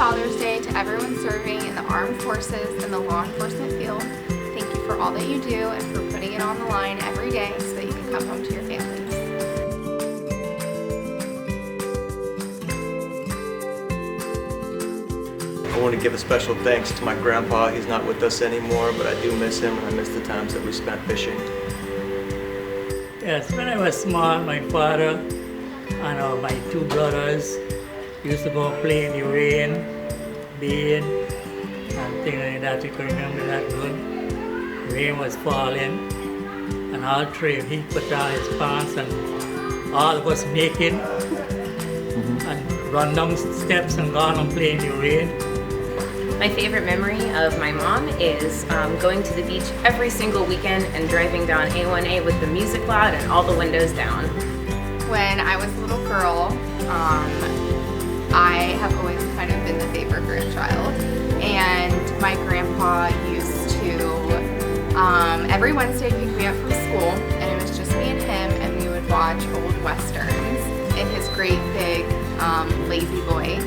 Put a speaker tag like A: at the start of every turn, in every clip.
A: Father's Day to everyone serving in the armed forces and the law enforcement field. Thank you for all that you do and for putting it on the line every day so that you can come home to your families.
B: I want to give a special thanks to my grandpa. He's not with us anymore, but I do miss him and I miss the times that we spent fishing.
C: Yes, when I was small, my father and my two brothers used to go play in the rain, bathe, and things like that. You can remember that good. Rain was falling, and all three, he put on his pants, and all of us naked, and run down steps and gone and play in the rain.
D: My favorite memory of my mom is going to the beach every single weekend and driving down A1A with the music loud and all the windows down.
A: When I was a little girl, I have always kind of been the favorite grandchild, and my grandpa used to every Wednesday pick me up from school, and it was just me and him, and we would watch old westerns in his great big lazy boy,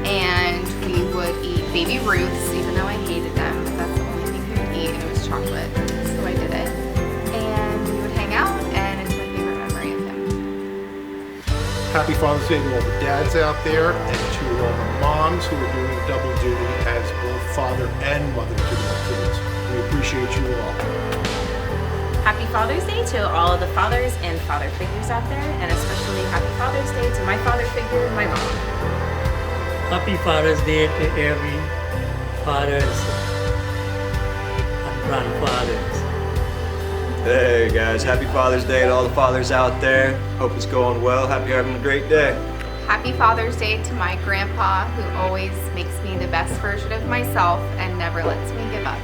A: and we would eat Baby Ruths, even though I hated them, but that's the only thing he would eat, and it was chocolate, so I did it. And we would hang out, and it's my favorite memory of him.
E: Happy Father's Day to all the dads out there, and to all the moms who are doing double duty as both father and mother to their kids. We appreciate you all.
D: Happy Father's Day to all of the fathers and father figures out there, and especially Happy Father's Day to my father figure, my mom.
C: Happy Father's Day to every fathers and grandfathers.
B: Hey guys, happy Father's Day to all the fathers out there. Hope it's going well. Happy you're having a great day.
A: Happy Father's Day to my grandpa, who always makes me the best version of myself and never lets me give up.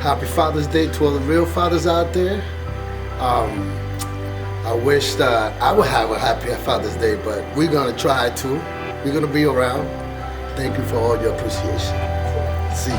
F: Happy Father's Day to all the real fathers out there. I wish that I would have a happy Father's Day, but we're gonna try to. We're gonna be around. Thank you for all your appreciation. See you.